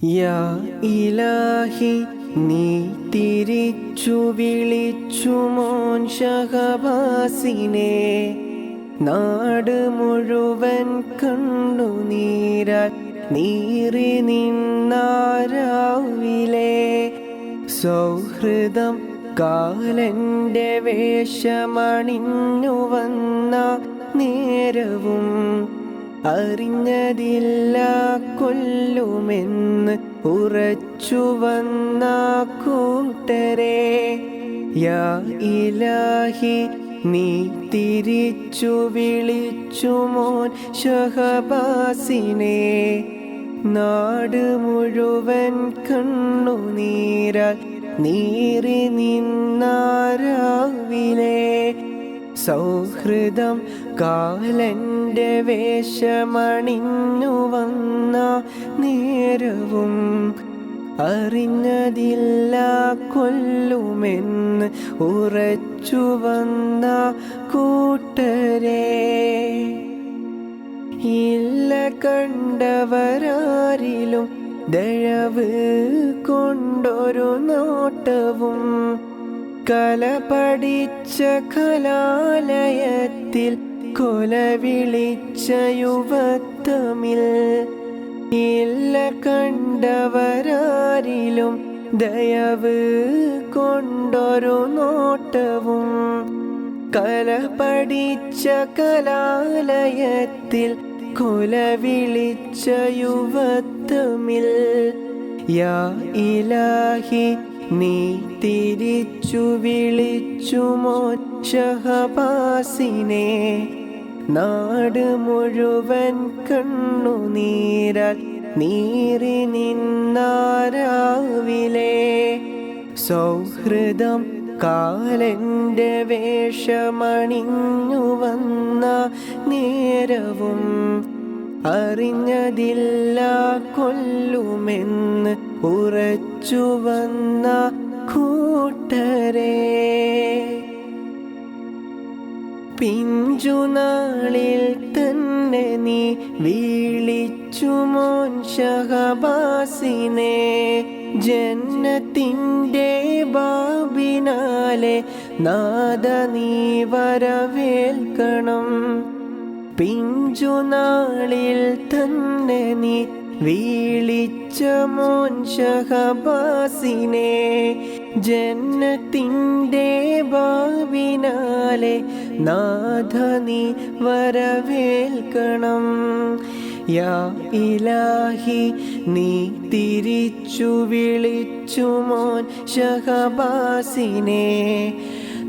യാ ഇലാഹി നീ തിരിച്ചു വിളിച്ചു മോൻ ഷഹബാസിനെ. നാട് മുഴുവൻ കണ്ണുനീരാൽ നീറി നിന്നാരാവിലെ. സൗഹൃദം കാലന്റെ വേഷമണിഞ്ഞു വന്ന നേരവും അറിഞ്ഞതില്ല കൊല്ലുമെന്ന് ഉറച്ചു വന്ന കൂട്ടരെ. യാ ഇലാഹി നീ തിരിച്ചു വിളിച്ചു മോൻ ഷഹബാസിനെ. നാട് മുഴുവൻ കണ്ണുനീരാൽ നീറി നിന്നാരാവിലെ. സൗഹൃദം കാലന്റെ വേഷമണിഞ്ഞു വന്ന നേരവും അറിഞ്ഞതില്ല കൊല്ലുമെന്ന് ഉറച്ചു വന്ന കൂട്ടരെ. ഇല്ല കണ്ടവരാരിലും ദയവ് കൊണ്ടൊരു നോട്ടവും കല പഠിച്ച കലാലയത്തിൽ കൊല വിളിച്ച യുവത്വമിൽ. ഇല്ല കണ്ടവരാരിലും ദയവ് കൊണ്ടൊരു നോട്ടവും കല പഠിച്ച കലാലയത്തിൽ കൊല വിളിച്ച യുവത്വമിൽ. യാ ഇലാഹി നീ തിരിച്ചു വിളിച്ചു മോൻ ഷഹബാസിനെ. നാട് മുഴുവൻ കണ്ണുനീരാൽ നീറി നിന്നാരാവിലെ. സൗഹൃദം കാലന്റെ വേഷമണിഞ്ഞു വന്ന നേരവും അറിഞ്ഞതില്ല കൊല്ലുമെന്ന് ഉറച്ചു വന്ന കൂട്ടരെ. പിഞ്ചുനാളിൽ തന്നെ നീ വിളിച്ചു മോൻ ഷഹബാസിനെ. ജന്നത്തിൻ്റെ ബാബിനാലെ നാദ നീ വരവേൽക്കണം. പിഞ്ചുനാളിൽ തന്നെ നീ വിളിച്ച മോൻ ഷഹബാസിനെ. ജന്നത്തിൻ്റെ ബാബിനാലെ നാഥ നീ വരവേൽക്കണം. യാ ഇലാഹി നീ തിരിച്ചു വിളിച്ചു മോൻ ഷഹബാസിനെ.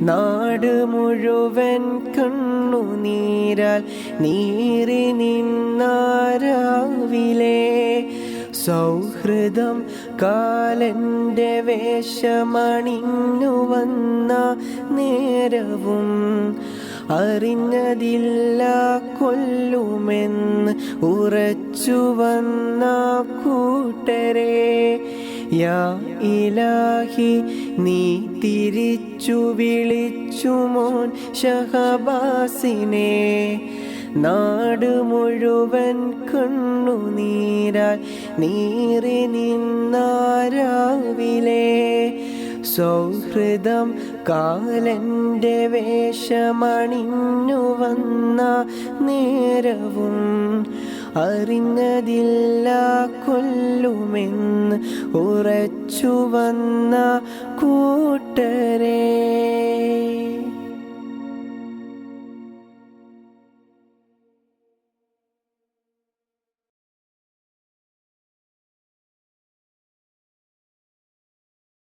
നാട് മുഴുവൻ കണ്ണുനീരാൽ നീറി നിന്നാരാവിലെ. സൗഹൃദം കാലന്റെ വേഷമണിഞ്ഞു വന്ന നേരവും അറിഞ്ഞതില്ല കൊല്ലുമെന്ന് ഉറച്ചു വന്ന കൂട്ടരെ. യാ ഇലാഹി നീ തിരിച്ചു വിളിച്ചു മോൻ ഷഹബാസിനെ. നാട് മുഴുവൻ കണ്ണുനീരാൽ നീറി നിന്നാരാവിലെ. സൗഹൃദം കാലന്റെ വേഷമണിഞ്ഞു വന്ന നേരവും അറിഞ്ഞതില്ല കൊല്ലുമെന്ന് ഉറച്ചു വന്ന കൂട്ടരെ.